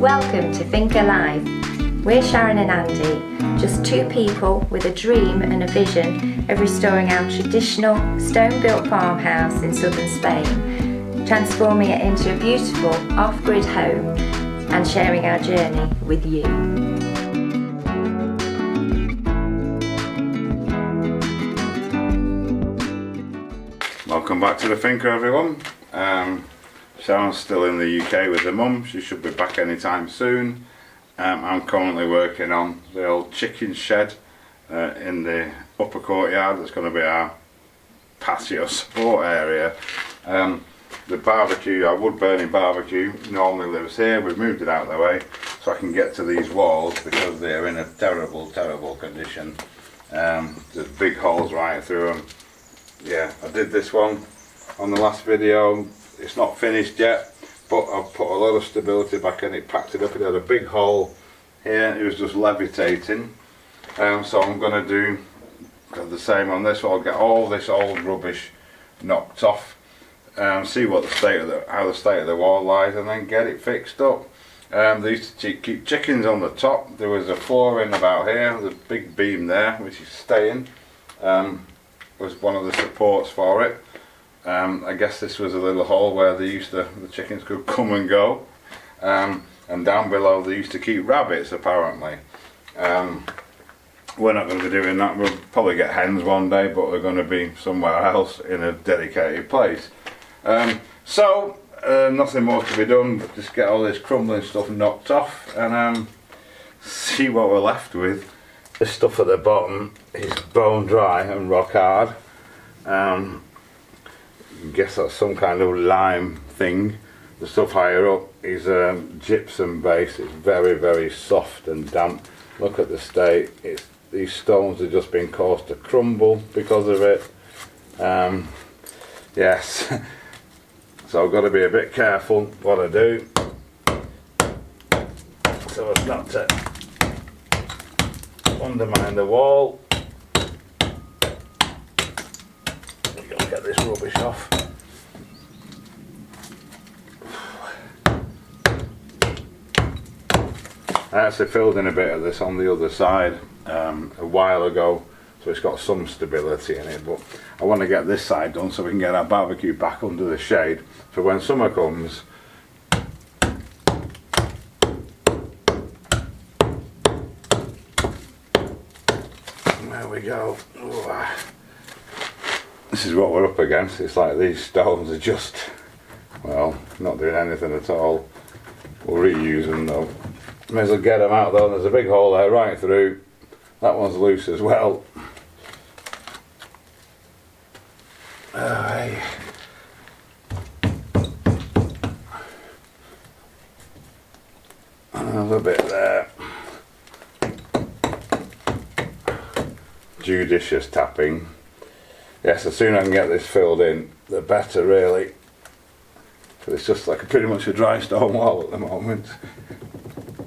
Welcome to Finca Live. We're Sharon and Andy, just two people with a dream and a vision of restoring our traditional stone-built farmhouse in southern Spain, transforming it into a beautiful off-grid home and sharing our journey with you. Welcome back to the Finca, everyone. Sharon's still in the UK with her mum. She should be back anytime soon. I'm currently working on the old chicken shed in the upper courtyard. That's going to be our patio support area. The barbecue, our wood burning barbecue, normally lives here. We've moved it out of the way so I can get to these walls because they're in a terrible condition. There's big holes right through them. Yeah, I did this one on the last video. It's not finished yet, but I've put a lot of stability back in it, packed it up. It had a big hole here, it was just levitating. So I'm going to do the same on this one. I'll get all this old rubbish knocked off, see what how the state of the wall lies, and then get it fixed up. They used to keep chickens on the top. There was a flooring about here, there's a big beam there which is staying. Was one of the supports for it. I guess this was a little hole where the chickens could come and go, and down below they used to keep rabbits apparently. We're not going to be doing that. We'll probably get hens one day, but they're going to be somewhere else in a dedicated place. So nothing more to be done but just get all this crumbling stuff knocked off and see what we're left with. The stuff at the bottom is bone dry and rock hard. I guess that's some kind of lime thing. The stuff higher up is gypsum base. It's very soft and damp. Look at the state. These stones have just been caused to crumble because of it. Yes. So I've got to be a bit careful what I do, so as not to undermine the wall. You've got to get this rubbish off. I actually filled in a bit of this on the other side a while ago, so it's got some stability in it, but I want to get this side done so we can get our barbecue back under the shade for when summer comes. There we go. Ooh. This is what we're up against. It's like these stones are just, well, not doing anything at all. We'll reuse them though. May as well get them out though. There's a big hole there right through. That one's loose as well. Hey. Another bit there. Judicious tapping. Yes, the sooner I can get this filled in, the better really. But it's just like pretty much a dry stone wall at the moment.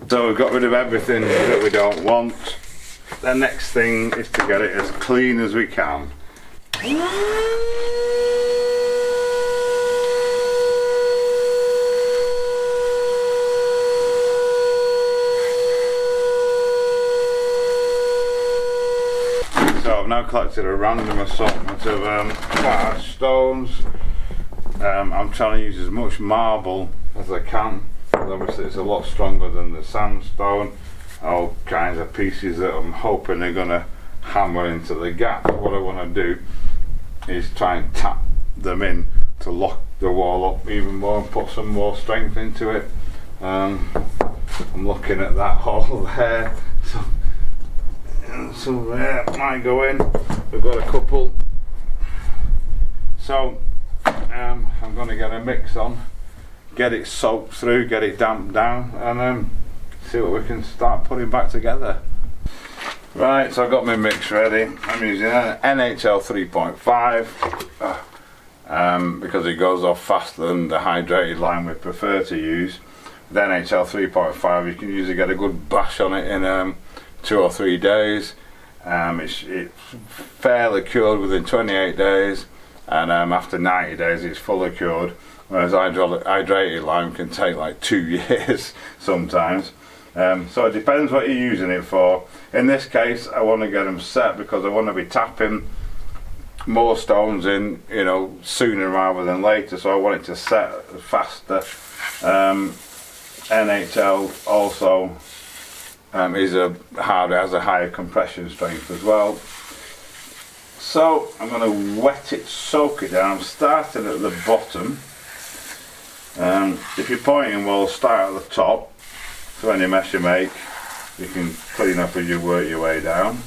So we've got rid of everything that we don't want. The next thing is to get it as clean as we can. So I've now collected a random assortment of hard stones. I'm trying to use as much marble as I can. Obviously it's a lot stronger than the sandstone. All kinds of pieces that I'm hoping they're going to hammer into the gap. What I want to do is try and tap them in to lock the wall up even more and put some more strength into it. I'm looking at that hole there, so there might go in. We've got a couple, so I'm going to get a mix on, get it soaked through, get it damped down, and see what we can start putting back together. Right, so I've got my mix ready. I'm using an NHL 3.5 because it goes off faster than the hydrated line we prefer to use. With NHL 3.5 you can usually get a good bash on it in 2 or 3 days. It's fairly cured within 28 days. and after 90 days it's fully cured, whereas hydrated lime can take like 2 years sometimes. So it depends what you're using it for. In this case I want to get them set because I want to be tapping more stones in, you know, sooner rather than later, so I want it to set faster. NHL also has a higher compression strength as well. So I'm going to wet it, soak it down. I'm starting at the bottom. If you're pointing walls, start at the top. So any mess you make, you can clean up as you work your way down.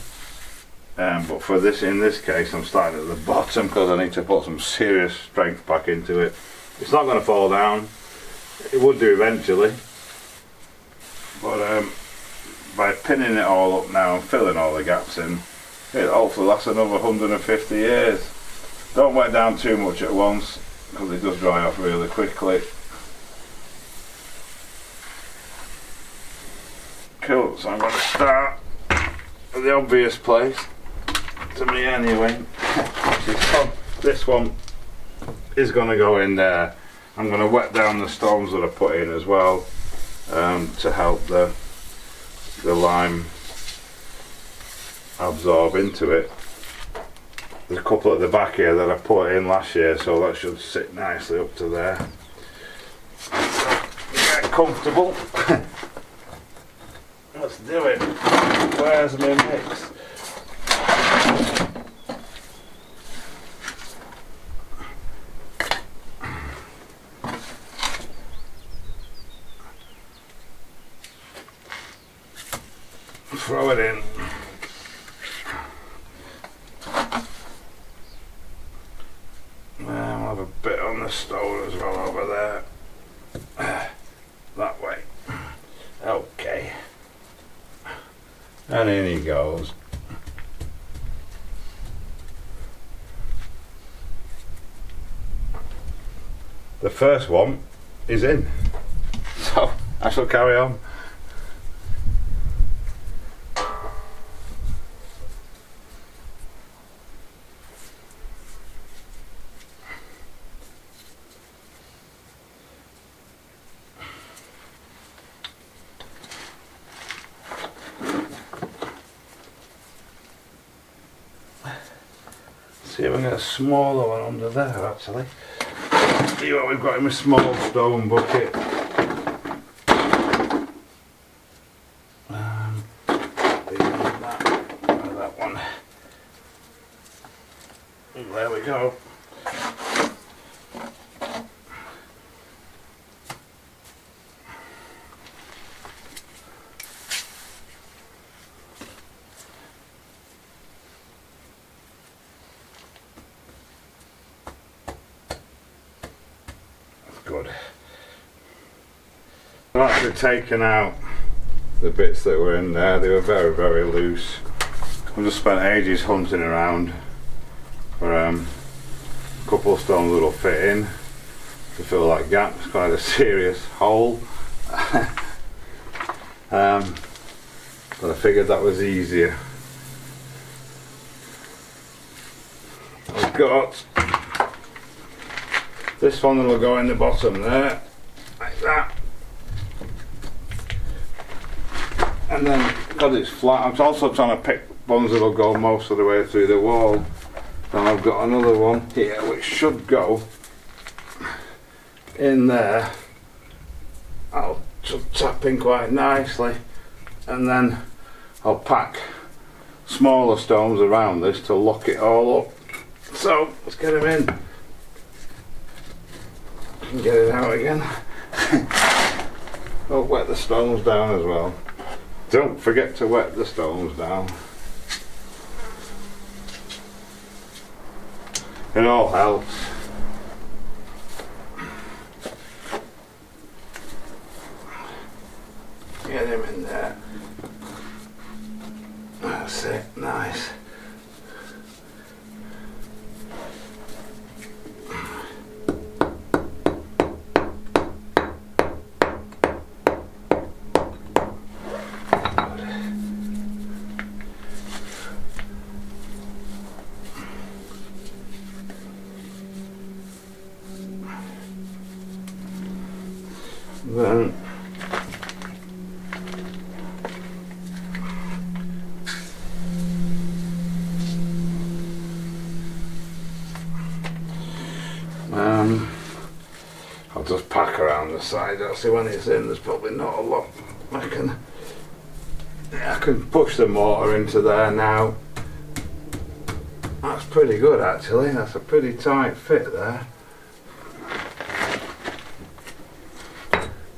But for this, in this case, I'm starting at the bottom because I need to put some serious strength back into it. It's not going to fall down. It would do eventually, but by pinning it all up now and filling all the gaps in, it hopefully lasts another 150 years. Don't wet down too much at once because it does dry off really quickly. Cool, so I'm going to start at the obvious place, to me anyway. This one is going to go in there. I'm going to wet down the stones that I put in as well, to help the lime absorb into it. There's a couple at the back here that I put in last year, so that should sit nicely up to there. So, get comfortable. Let's do it. Where's my mix? Throw it in. I'll have a bit on the stone as well over there. That way. Okay. And in he goes. The first one is in. So I shall carry on. See if I can get a smaller one under there actually. See what we've got in my small stone bucket. That one. And there we go. Good. I've actually taken out the bits that were in there. They were very, very loose. I've just spent ages hunting around for a couple of stones that'll fit in to fill that gap. It's quite a serious hole. But I figured that was easier. I've got this one that will go in the bottom there, like that. And then, because it's flat, I'm also trying to pick ones that will go most of the way through the wall. And I've got another one here which should go in there. I'll just tap in quite nicely. And then I'll pack smaller stones around this to lock it all up. So, let's get them in. Get it out again. Oh, wet the stones down as well. Don't forget to wet the stones down. It all helps. Get him in there. That's it, nice. Then I'll just pack around the side. Actually, when it's in, there's probably not a lot. I can push the mortar into there now. That's pretty good, actually. That's a pretty tight fit there.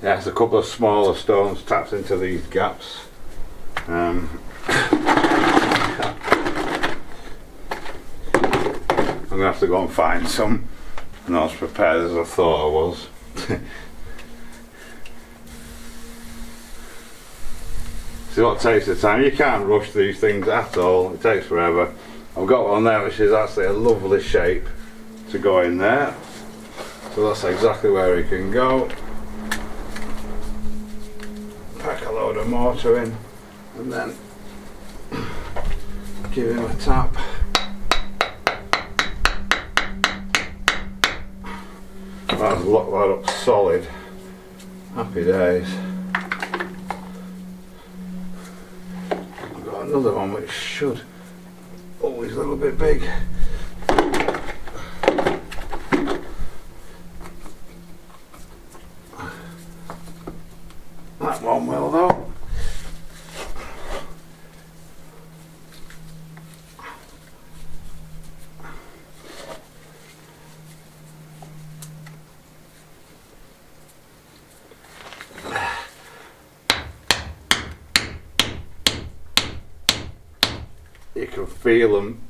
Yeah, there's a couple of smaller stones tapped into these gaps. I'm gonna have to go and find some. I'm not as prepared as I thought I was. See what takes the time. You can't rush these things at all. It takes forever. I've got one there which is actually a lovely shape to go in there. So that's exactly where it can go. Pack a load of mortar in and then give him a tap. That's locked that up solid. Happy days. I've got another one which should always a little bit big. That one will though. You can feel them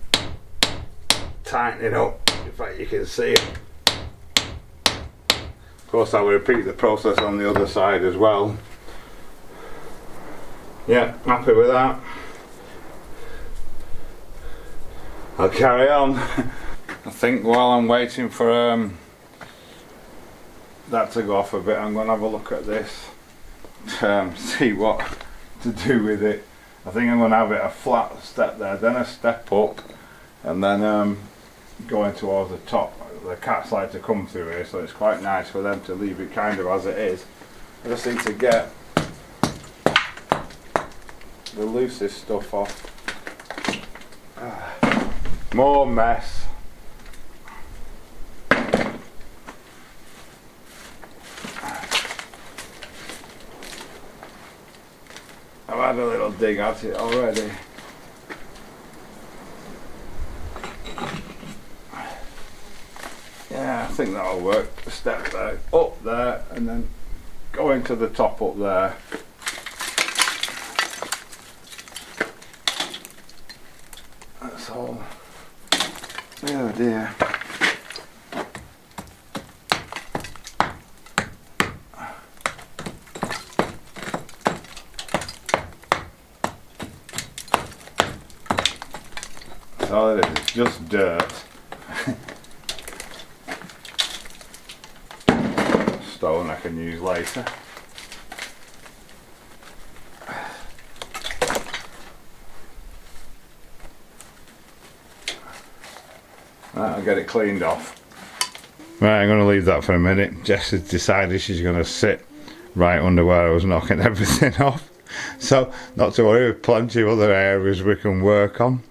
tightening up. In fact, you can see it. Of course, I will repeat the process on the other side as well. Yeah, happy with that. I'll carry on. I think while I'm waiting for that to go off a bit, I'm going to have a look at this. See what to do with it. I think I'm going to have it a flat step there, then a step up, and then going towards the top. The cats like to come through here, so it's quite nice for them to leave it kind of as it is. I just need to get the loosest stuff off. More mess. I've had a little dig at it already. Yeah, I think that'll work. Step there, up there, and then go into the top up there. That's all. Oh dear. That's all it is, it's just dirt. Stone I can use later. Right, I'll get it cleaned off. Right, I'm going to leave that for a minute. Jess has decided she's going to sit right under where I was knocking everything off. So, not to worry, there's plenty of other areas we can work on.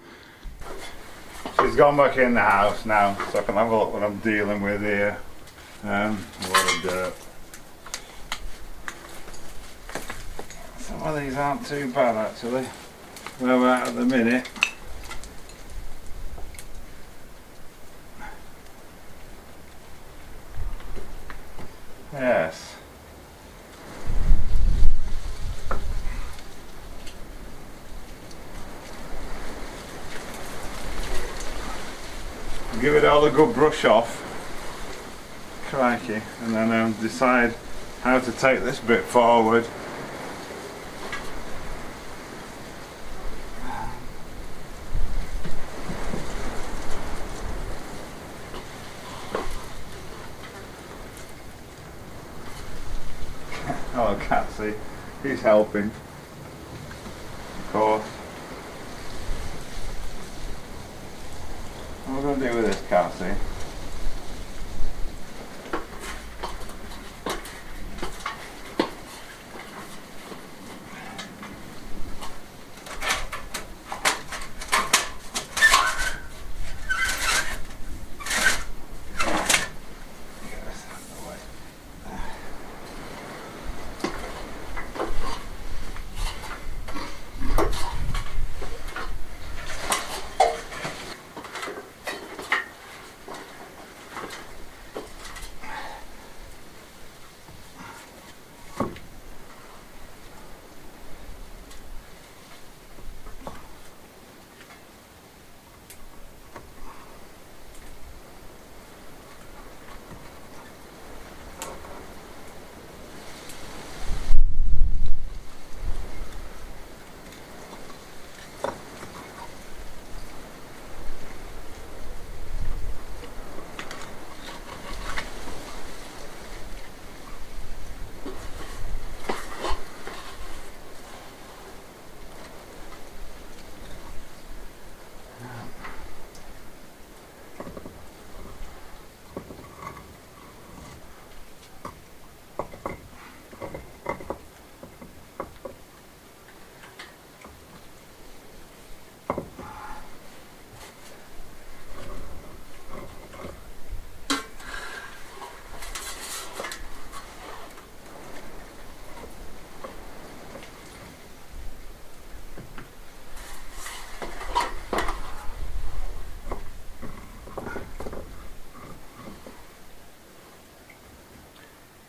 She's gone back in the house now, so I can have a look what I'm dealing with here. A lot of dirt. Some of these aren't too bad actually. Where we're at the minute. Yes. Give it all a good brush off. Crikey. And then decide how to take this bit forward. Oh, Catsy, he's helping, of course. What are we going to do with this,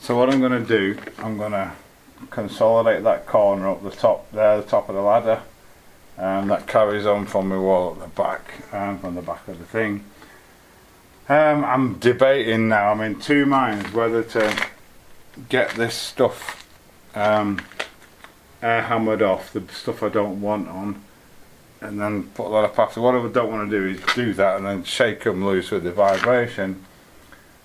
So what I'm going to do, I'm going to consolidate that corner up the top there, the top of the ladder, and that carries on from the wall at the back, from the back of the thing. I'm debating now, I'm in two minds whether to get this stuff air hammered off, the stuff I don't want on, and then put a lot of plaster. What I don't want to do is do that and then shake them loose with the vibration.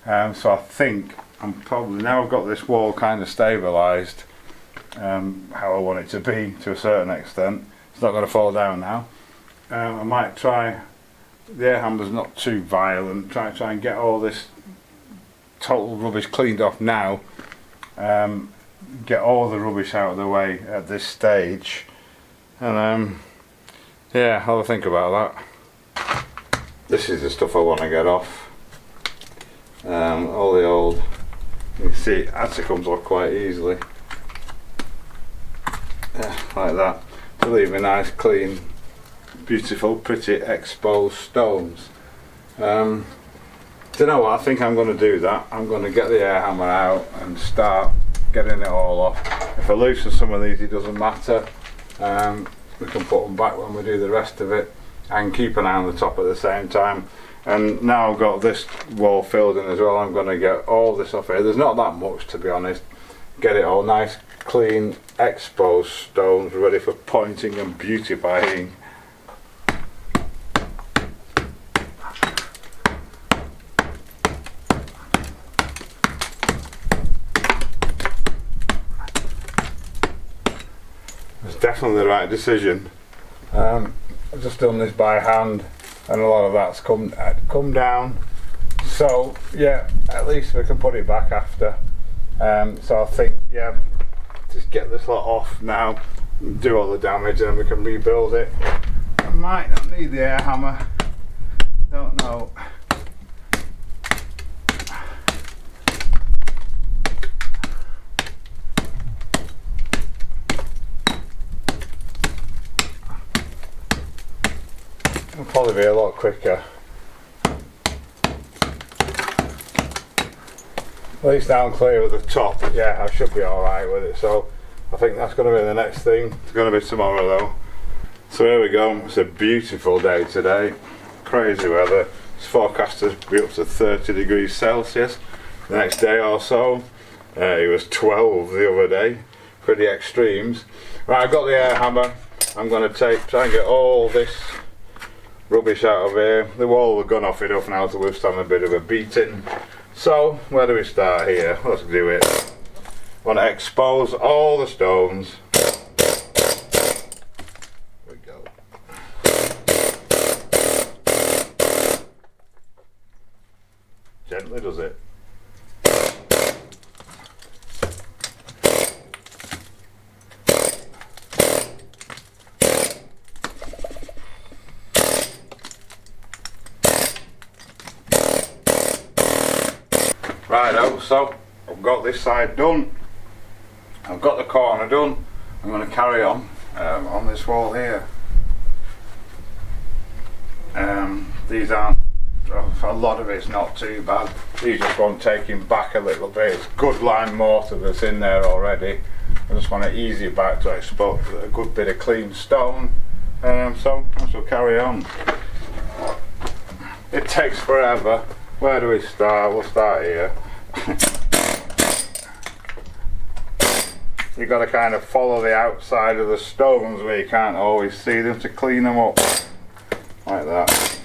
So I think I'm probably, now I've got this wall kind of stabilised how I want it to be to a certain extent, it's not going to fall down now. I might try, the air hammer's not too violent, try and get all this total rubbish cleaned off now, get all the rubbish out of the way at this stage, and yeah, I'll think about that. This is the stuff I want to get off. All the old, you can see it actually comes off quite easily, yeah, like that, to leave a nice clean, beautiful, pretty exposed stones. Do you know what, I think I'm going to do that. I'm going to get the air hammer out and start getting it all off. If I loosen some of these, it doesn't matter, we can put them back when we do the rest of it, and keep an eye on the top at the same time. And now I've got this wall filled in as well, I'm going to get all this off here. There's not that much, to be honest. Get it all nice, clean, exposed stones ready for pointing and beautifying. It's definitely the right decision. I've just done this by hand, and a lot of that's come down, so yeah, at least we can put it back after. So I think, yeah, just get this lot off now, do all the damage, and then we can rebuild it. I might not need the air hammer, don't know. It'll probably be a lot quicker. At least now I'm clear with the top. Yeah, I should be alright with it. So I think that's going to be the next thing. It's going to be tomorrow though. So here we go. It's a beautiful day today. Crazy weather. It's forecast to be up to 30 degrees Celsius the next day or so. It was 12 the other day. Pretty extremes. Right, I've got the air hammer. I'm going to try and get all this rubbish out of here. The wall will gone off enough now to withstand a bit of a beating. So where do we start here? Let's do it. I want to expose all the stones. There we go. Gently does it. Righto, so I've got this side done, I've got the corner done. I'm going to carry on this wall here. These aren't, a lot of it's not too bad. These just want taking back a little bit. It's good lime mortar that's in there already. I just want to ease it back to expose a good bit of clean stone. So I shall carry on. It takes forever. Where do we start? We'll start here. You've got to kind of follow the outside of the stones where you can't always see them to clean them up. Like that.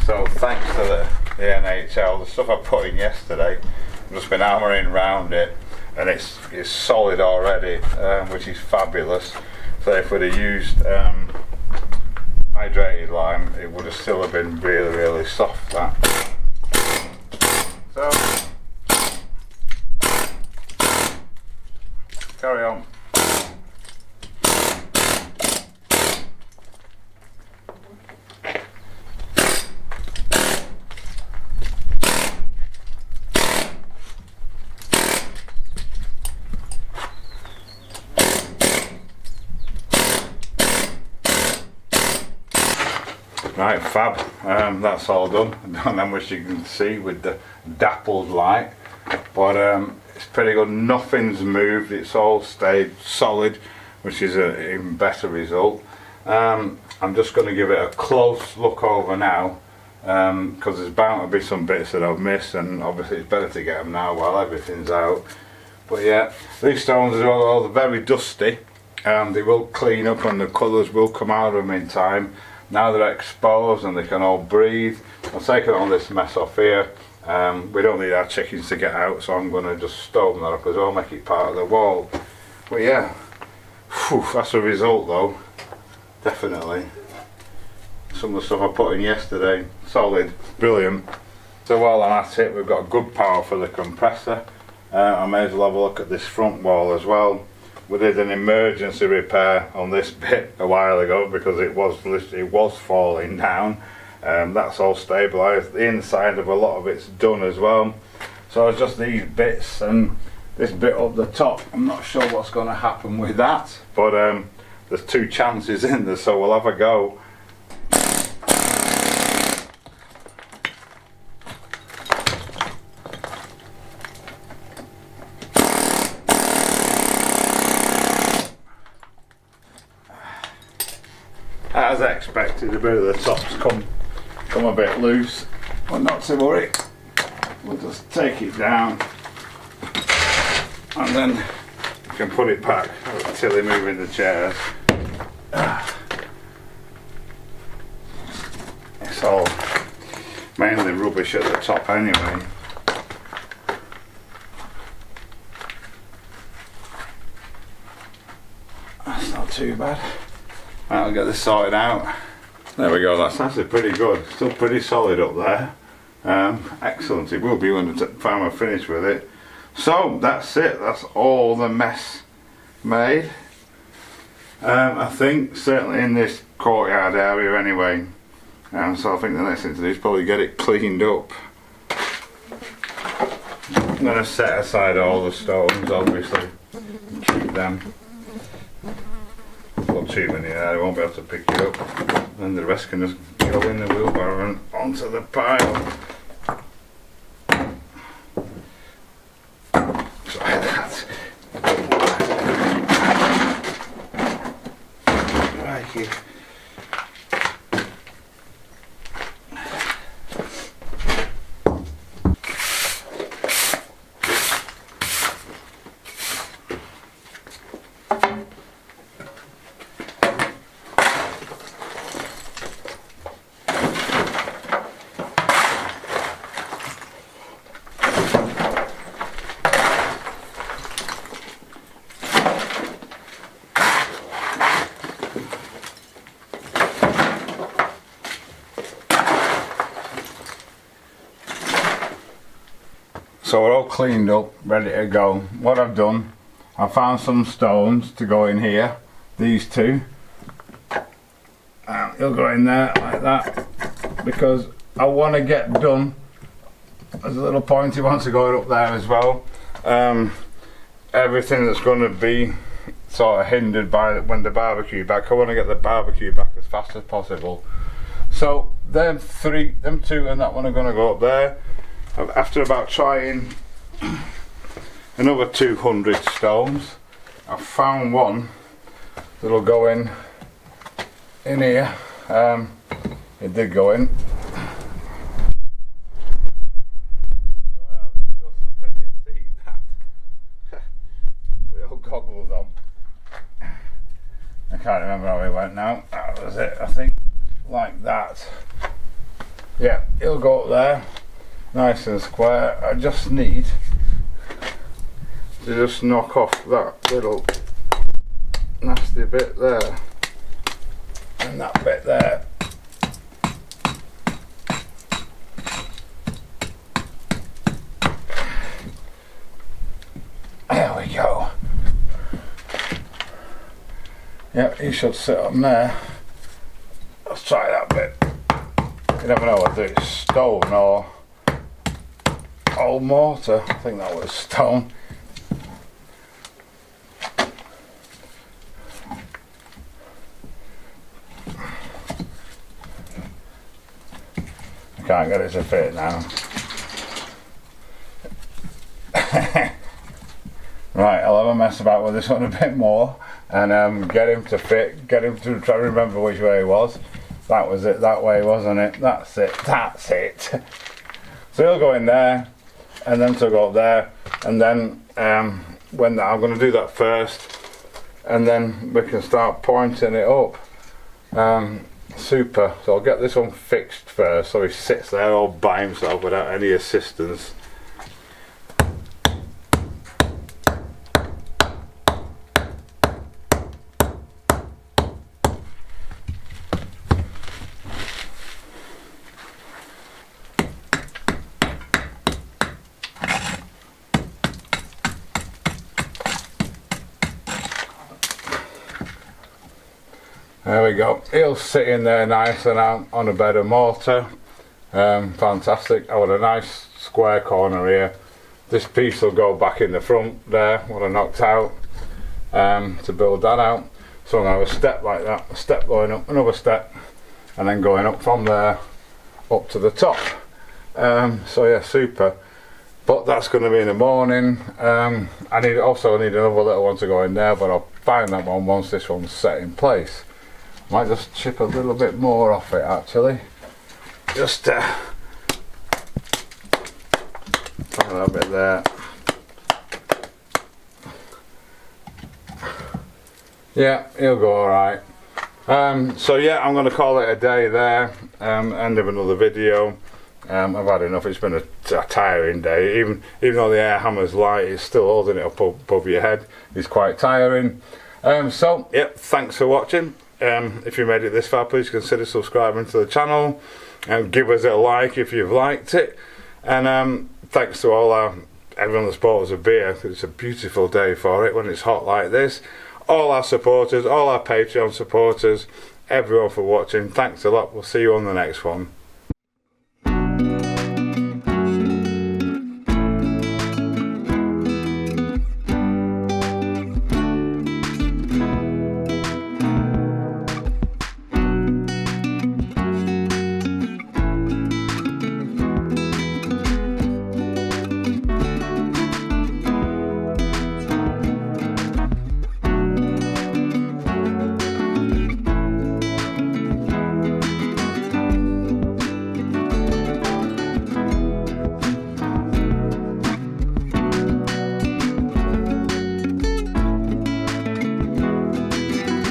So thanks to the NHL. The stuff I put in yesterday, I've just been hammering around it, and it's solid already, which is fabulous. So if we'd have used hydrated lime, it would have still have been really, really soft. That. So carry on. Right, fab. That's all done. I don't know how much you can see with the dappled light, but it's pretty good. Nothing's moved. It's all stayed solid, which is an even better result. I'm just going to give it a close look over now, because there's bound to be some bits that I've missed, and obviously it's better to get them now while everything's out. But yeah, these stones are all very dusty. They will clean up and the colours will come out of them in time. Now they're exposed and they can all breathe. I've taken all this mess off here. We don't need our chickens to get out, so I'm going to just stone that up as well, make it part of the wall. But yeah, that's a result though, definitely. Some of the stuff I put in yesterday, solid, brilliant. So while I'm at it, we've got good power for the compressor. I may as well have a look at this front wall as well. We did an emergency repair on this bit a while ago because it was falling down. That's all stabilised. The inside of a lot of it's done as well. So it's just these bits and this bit up the top. I'm not sure what's going to happen with that, but there's two chances in there, so we'll have a go. As expected, a bit of the tops come a bit loose, but not to worry. We'll just take it down and then you can put it back until they move in the chairs. It's all mainly rubbish at the top anyway. That's not too bad. Right, I'll get this sorted out. There we go, that's actually pretty good. Still pretty solid up there. Excellent, it will be when the time I finish with it. So that's it, that's all the mess made. I think certainly in this courtyard area anyway. So I think the next thing to do is probably get it cleaned up. I'm going to set aside all the stones obviously, and keep them. Not too many there, I won't be able to pick it up, and the rest can just go in the wheelbarrow and onto the pile. Try that. Crikey. So we're all cleaned up, ready to go. What I've done, I found some stones to go in here, these two. And you'll go in there like that, because I want to get done. There's a little pointy one to go up there as well. Everything that's going to be sort of hindered by when the barbecue back, I want to get the barbecue back as fast as possible. So them two and that one are going to go up there. After about trying another 200 stones, I found one that'll go in here. It did go in. Well, just can you see that? With old goggles on. I can't remember how it went now. That was it, I think. Like that. Yeah, it'll go up there. nice and square. I just need to just knock off that little nasty bit there and that bit there. There we go. Yep, you should sit on there. Let's try that bit. You never know whether it's stone or old mortar. I think that was stone. I can't get it to fit now. Right, I'll have a mess about with this one a bit more and get him to fit, get him to try to remember which way it was. That was it, that way, wasn't it? That's it, that's it. So he'll go in there and then to go up there, and then when I'm going to do that first, and then we can start pointing it up. Super. So I'll get this one fixed first so he sits there all by himself without any assistance. There we go. He'll sit in there nice and out on a bed of mortar. Fantastic. I want a nice square corner here. This piece will go back in the front there, what I knocked out, to build that out. So I'm going to have a step like that, a step going up, another step, and then going up from there up to the top. So yeah, super. But that's going to be in the morning. I also need another little one to go in there, but I'll find that one once this one's set in place. Might just chip a little bit more off it actually. Just find that bit there. Yeah, he'll go alright. So yeah, I'm going to call it a day there. End of another video. I've had enough. It's been a tiring day. Even though the air hammer's light, it's still holding it up above your head. It's quite tiring. So yeah, thanks for watching. If you made it this far, please consider subscribing to the channel and give us a like if you've liked it. And thanks to everyone that supports a beer. It's a beautiful day for it when it's hot like this. All our supporters, all our Patreon supporters, everyone for watching. Thanks a lot. We'll see you on the next one.